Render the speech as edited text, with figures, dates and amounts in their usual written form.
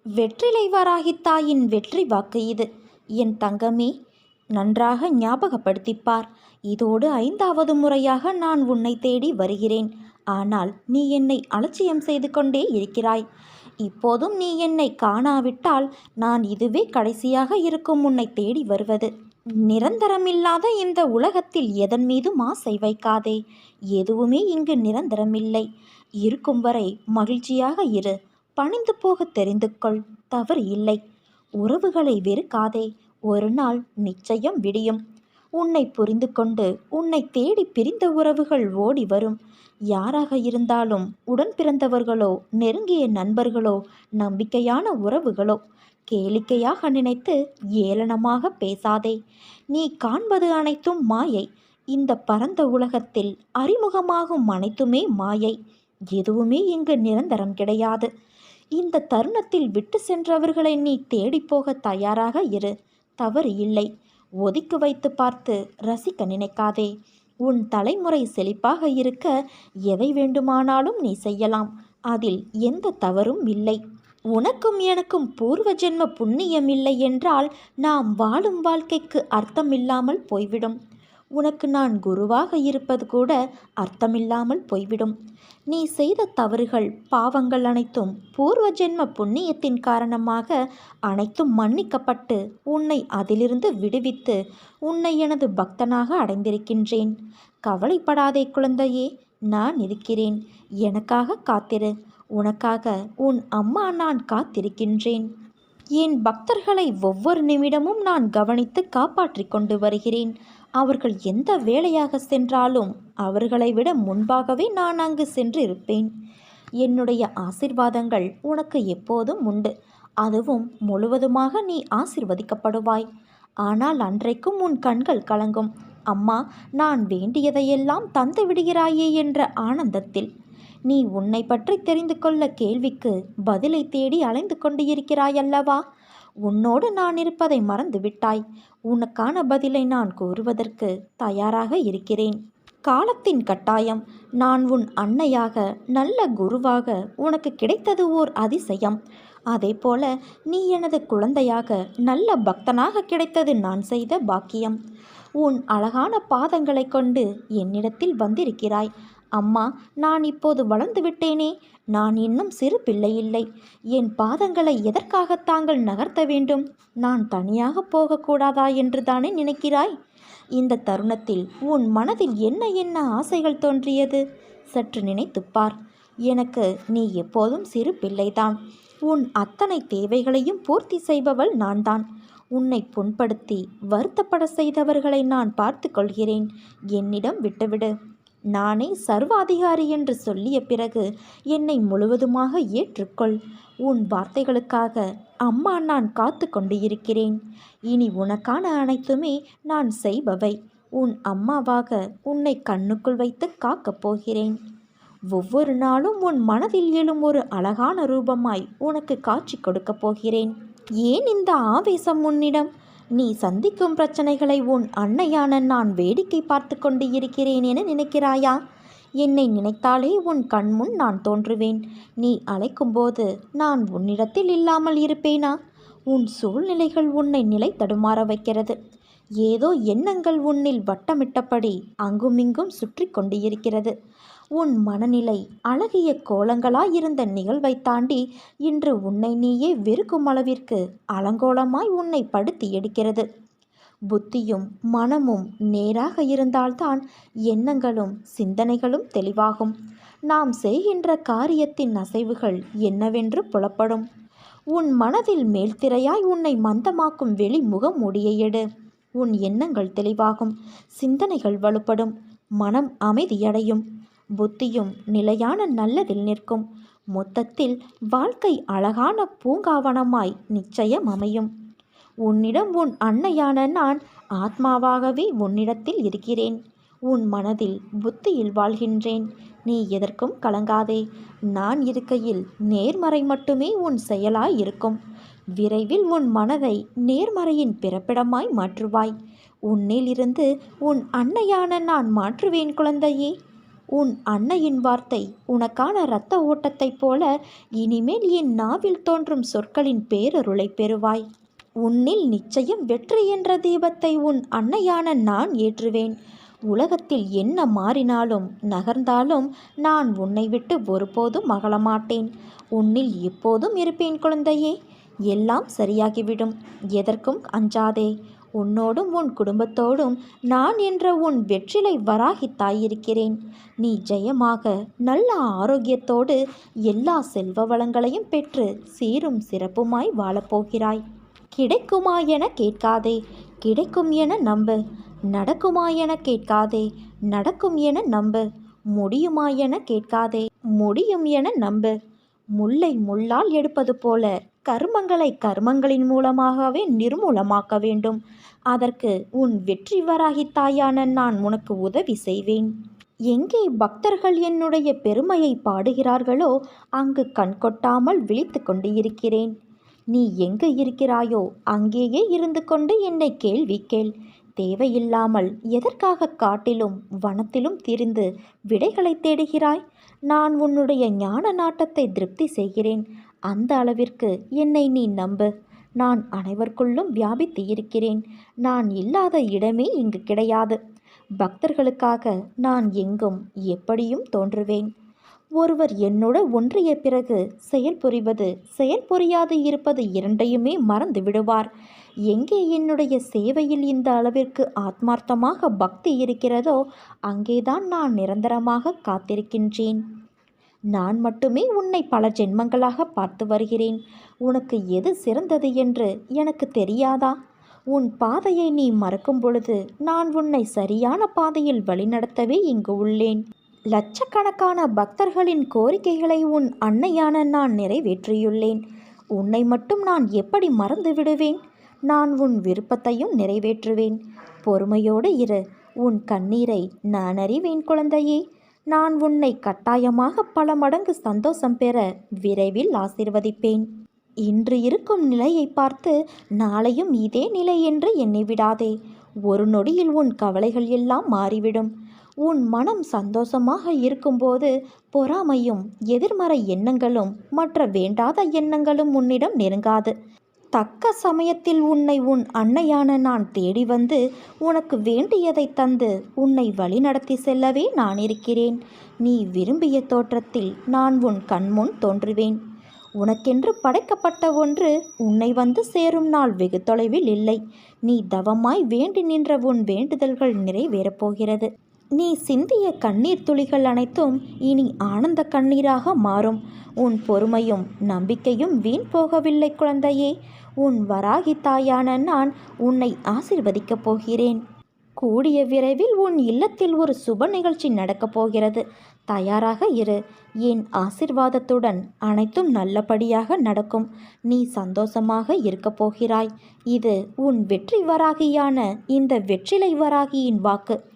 வெற்றிலை வாராகித் தாயின் வெற்றி வாக்கு இது. என் தங்கமே, நன்றாக ஞாபகப்படுத்திப்பார். இதோடு 5வது முறையாக நான் உன்னை தேடி வருகிறேன். ஆனால் நீ என்னை அலட்சியம் செய்து கொண்டே இருக்கிறாய். இப்போதும் நீ என்னை காணாவிட்டால் நான் இதுவே கடைசியாக இருக்கும் உன்னை தேடி வருவது. நிரந்தரமில்லாத இந்த உலகத்தில் எதன் மீதும் ஆசை வைக்காதே. எதுவுமே இங்கு நிரந்தரமில்லை. இருக்கும் வரை மகிழ்ச்சியாக இரு. பணிந்து போக தெரிந்து கொள், தவறு இல்லை. உறவுகளை வெறுக்காதே. ஒரு நாள் நிச்சயம் விடியும். உன்னை புரிந்து கொண்டு உன்னை தேடி பிரிந்த உறவுகள் ஓடி வரும். யாராக இருந்தாலும், உடன் பிறந்தவர்களோ, நெருங்கிய நண்பர்களோ, நம்பிக்கையான உறவுகளோ, கேளிக்கையாக நினைத்து ஏளனமாக பேசாதே. நீ காண்பது அனைத்தும் மாயை. இந்த பரந்த உலகத்தில் அறிமுகமாகும் அனைத்துமே மாயை. எதுவுமே இங்கு நிரந்தரம் கிடையாது. இந்த தருணத்தில் விட்டு சென்றவர்களை நீ தேடிப்போக தயாராக இரு. தவறு இல்லை. ஒதுக்கி வைத்து பார்த்து ரசிக்க நினைக்காதே. உன் தலைமுறை செழிப்பாக இருக்க எதை வேண்டுமானாலும் நீ செய்யலாம். அதில் எந்த தவறும் இல்லை. உனக்கும் எனக்கும் பூர்வ ஜென்ம புண்ணியம் இல்லை என்றால் நாம் வாழும் வாழ்க்கைக்கு அர்த்தமில்லாமல் போய்விடும். உனக்கு நான் குருவாக இருப்பது கூட அர்த்தமில்லாமல் போய்விடும். நீ செய்த தவறுகள், பாவங்கள் அனைத்தும் பூர்வ ஜென்ம புண்ணியத்தின் காரணமாக அனைத்தும் மன்னிக்கப்பட்டு உன்னை அதிலிருந்து விடுவித்து உன்னை எனது பக்தனாக அடைந்திருக்கின்றேன். கவலைப்படாதே குழந்தையே, நான் இருக்கிறேன். எனக்காக காத்திரு. உனக்காக உன் அம்மா நான் காத்திருக்கின்றேன். என் பக்தர்களை ஒவ்வொரு நிமிடமும் நான் கவனித்து காப்பாற்றி கொண்டு வருகிறேன். அவர்கள் எந்த வேலையாக சென்றாலும் அவர்களை விட முன்பாகவே நான் அங்கு சென்று இருப்பேன். என்னுடைய ஆசிர்வாதங்கள் உனக்கு எப்போதும் உண்டு. அதுவும் முழுவதுமாக நீ ஆசிர்வதிக்கப்படுவாய். ஆனால் அன்றைக்கும் உன் கண்கள் கலங்கும். அம்மா, நான் வேண்டியதையெல்லாம் தந்து விடுகிறாயே என்ற ஆனந்தத்தில். நீ உன்னை பற்றி தெரிந்து கொள்ள கேள்விக்கு பதிலை தேடி அலைந்து கொண்டு இருக்கிறாயல்லவா? உன்னோடு நான் இருப்பதை மறந்துவிட்டாய். உனக்கான பதிலை நான் கூறுவதற்கு தயாராக இருக்கிறேன். காலத்தின் கட்டாயம். நான் உன் அன்னையாக, நல்ல குருவாக உனக்கு கிடைத்தது ஓர் அதிசயம். அதேபோல நீ எனது குழந்தையாக, நல்ல பக்தனாக கிடைத்தது நான் செய்த பாக்கியம். உன் அழகான பாதங்களை கொண்டு என்னிடத்தில் வந்திருக்கிறாய். அம்மா, நான் இப்போது வளர்ந்து விட்டேனே. நான் இன்னும் சிறு பிள்ளை இல்லை. என் பாதங்களை எதற்காக தாங்கள் நகர்த்த வேண்டும்? நான் தனியாக போகக்கூடாதா என்று தானே நினைக்கிறாய்? இந்த தருணத்தில் உன் மனதில் என்ன என்ன ஆசைகள் தோன்றியது? சற்று நினைத்துப்பார். எனக்கு நீ எப்போதும் சிறு பிள்ளைதான். உன் அத்தனை தேவைகளையும் பூர்த்தி செய்பவள் நான்தான். உன்னை புண்படுத்தி வருத்தப்பட செய்தவர்களை நான் பார்த்து கொள்கிறேன். என்னிடம் விட்டுவிடு. நானே சர்வாதிகாரி என்று சொல்லிய பிறகு என்னை முழுவதுமாக ஏற்றுக்கொள். உன் வார்த்தைகளுக்காக அம்மா நான் காத்து கொண்டு இருக்கிறேன். இனி உனக்கான அனைத்துமே நான் செய்பவை. உன் அம்மாவாக உன்னை கண்ணுக்குள் வைத்து காக்கப் போகிறேன். ஒவ்வொரு நாளும் உன் மனதில் எழும் ஒரு அழகான ரூபமாய் உனக்கு காட்சி கொடுக்கப் போகிறேன். ஏன் இந்த ஆவேசம் உன்னிடம்? நீ சந்திக்கும் பிரச்சனைகளை உன் அன்னையான நான் வேடிக்கை பார்த்து கொண்டு இருக்கிறேன் என நினைக்கிறாயா? என்னை நினைத்தாலே உன் கண்முன் நான் தோன்றுவேன். நீ அழைக்கும்போது நான் உன்னிடத்தில் இல்லாமல் இருப்பேனா? உன் சூழ்நிலைகள் உன்னை நிலை தடுமாற வைக்கிறது. ஏதோ எண்ணங்கள் உன்னில் வட்டமிட்டபடி அங்குமிங்கும் சுற்றி கொண்டு இருக்கிறது. உன் மனநிலை அழகிய கோலங்களாயிருந்த நிகழ்வை தாண்டி இன்று உன்னை நீயே வெறுக்கும் அளவிற்கு அலங்கோலமாய் உன்னை படுத்தி எடுக்கிறது. புத்தியும் மனமும் நேராக இருந்தால்தான் எண்ணங்களும் சிந்தனைகளும் தெளிவாகும். நாம் செய்கின்ற காரியத்தின் அசைவுகள் என்னவென்று புலப்படும். உன் மனதில் மேல்திரையாய் உன்னை மந்தமாக்கும் வெளி முகமூடியை எடு. உன் எண்ணங்கள் தெளிவாகும். சிந்தனைகள் வலுப்படும். மனம் அமைதியடையும். புத்தியும் நிலையான நல்லதில் நிற்கும். மொத்தத்தில் வாழ்க்கை அழகான பூங்காவனமாய் நிச்சயம் அமையும். உன்னிடம் உன் அன்னையான நான் ஆத்மாவாகவே உன்னிடத்தில் இருக்கிறேன். உன் மனதில் புத்தியில் வாழ்கின்றேன். நீ எதற்கும் கலங்காதே. நான் இருக்கையில் நேர்மறை மட்டுமே உன் செயலாய் இருக்கும். விரைவில் உன் மனதை நேர்மறையின் பிறப்பிடமாய் மாற்றுவாய். உன்னிலிருந்து உன் அன்னையான நான் மாற்றுவேன் குழந்தையே. உன் அன்னையின் வார்த்தை உனக்கான இரத்த ஓட்டத்தைப் போல இனிமேல் என் நாவில் தோன்றும் சொற்களின் பேரருளை பெறுவாய். உன்னில் நிச்சயம் வெற்றி என்ற தீபத்தை உன் அன்னையான நான் ஏற்றுவேன். உலகத்தில் என்ன மாறினாலும் நகர்ந்தாலும் நான் உன்னை விட்டு ஒருபோதும் அகலமாட்டேன். உன்னில் எப்போதும் இருப்பேன் குழந்தையே. எல்லாம் சரியாகிவிடும். எதற்கும் அஞ்சாதே. உன்னோடும் உன் குடும்பத்தோடும் நான் என்ற உன் வெற்றிலை வராகி தாயிருக்கிறேன். நீ ஜெயமாக நல்ல ஆரோக்கியத்தோடு எல்லா செல்வ வளங்களையும் பெற்று சீரும் சிறப்புமாய் வாழப்போகிறாய். கிடைக்குமா என கேட்காதே, கிடைக்கும் என நம்பு. நடக்குமா என கேட்காதே, நடக்கும் என நம்பு. முடியுமா என கேட்காதே, முடியும் என நம்பு. முல்லை முள்ளால் எடுப்பது போல கர்மங்களை கர்மங்களின் மூலமாகவே நிர்மூலமாக்க வேண்டும். அதற்கு உன் வெற்றி வராகி தாயான நான் உனக்கு உதவி செய்வேன். எங்கே பக்தர்கள் என்னுடைய பெருமையை பாடுகிறார்களோ அங்கு கண்கொட்டாமல் விழித்து கொண்டு இருக்கிறேன். நீ எங்கு இருக்கிறாயோ அங்கேயே இருந்து கொண்டு என்னை கேள்வி கேள். தேவையில்லாமல் எதற்காக காட்டிலும் வனத்திலும் திரிந்து விடைகளை தேடுகிறாய்? நான் உன்னுடைய ஞான நாட்டத்தை திருப்தி செய்கிறேன். அந்த அளவிற்கு என்னை நீ நம்பு. நான் அனைவருக்குள்ளும் வியாபித்து இருக்கிறேன். நான் இல்லாத இடமே இங்கு கிடையாது. பக்தர்களுக்காக நான் எங்கும் எப்படியும் தோன்றுவேன். ஒருவர் என்னோட ஒன்றிய பிறகு செயல்புரிவது செயல்புரியாது இருப்பது இரண்டையுமே மறந்து விடுவார். எங்கே என்னுடைய சேவையில் இந்த அளவிற்கு ஆத்மார்த்தமாக பக்தி இருக்கிறதோ அங்கேதான் நான் நிரந்தரமாக காத்திருக்கின்றேன். நான் மட்டுமே உன்னை பல ஜென்மங்களாக பார்த்து வருகிறேன். உனக்கு எது சிறந்தது என்று எனக்கு தெரியாதா? உன் பாதையை நீ மறக்கும் பொழுது நான் உன்னை சரியான பாதையில் வழிநடத்தவே இங்கு உள்ளேன். லட்சக்கணக்கான பக்தர்களின் கோரிக்கைகளை உன் அன்னையான நான் நிறைவேற்றியுள்ளேன். உன்னை மட்டும் நான் எப்படி மறந்து விடுவேன்? நான் உன் விருப்பத்தையும் நிறைவேற்றுவேன். பொறுமையோடு இரு. உன் கண்ணீரை நான் அறிவேன் குழந்தையே. நான் உன்னை கட்டாயமாக பல மடங்கு சந்தோஷம் பெற விரைவில் ஆசீர்வதிப்பேன். இன்று இருக்கும் நிலையை பார்த்து நாளையும் இதே நிலை என்று எண்ணிவிடாதே. ஒரு நொடியில் உன் கவலைகள் எல்லாம் மாறிவிடும். உன் மனம் சந்தோஷமாக இருக்கும்போது பொறாமையும் எதிர்மறை எண்ணங்களும் மற்ற வேண்டாத எண்ணங்களும் உன்னிடம் நெருங்காது. தக்க சமயத்தில் உன்னை உன் அன்னையான நான் தேடி வந்து உனக்கு வேண்டியதை தந்து உன்னை வழிநடத்தி செல்லவே நான் இருக்கிறேன். நீ விரும்பிய தோற்றத்தில் நான் உன் கண்முன் தோன்றுவேன். உனக்கென்று படைக்கப்பட்ட ஒன்று உன்னை வந்து சேரும் நாள் வெகு தொலைவில் இல்லை. நீ தவமாய் வேண்டி நின்ற உன் வேண்டுதல்கள் நிறைவேறப் போகிறது. நீ சிந்திய கண்ணீர் துளிகள் அனைத்தும் இனி ஆனந்த கண்ணீராக மாறும். உன் பொறுமையும் நம்பிக்கையும் வீண் போகவில்லை குழந்தையே. உன் வராகி தாயான நான் உன்னை ஆசிர்வதிக்கப் போகிறேன். கூடிய விரைவில் உன் இல்லத்தில் ஒரு சுப நிகழ்ச்சி நடக்கப் போகிறது. தயாராக இரு. என் ஆசிர்வாதத்துடன் அனைத்தும் நல்லபடியாக நடக்கும். நீ சந்தோஷமாக இருக்கப் போகிறாய். இது உன் வெற்றி வராகியான இந்த வெற்றிலை வராகியின் வாக்கு.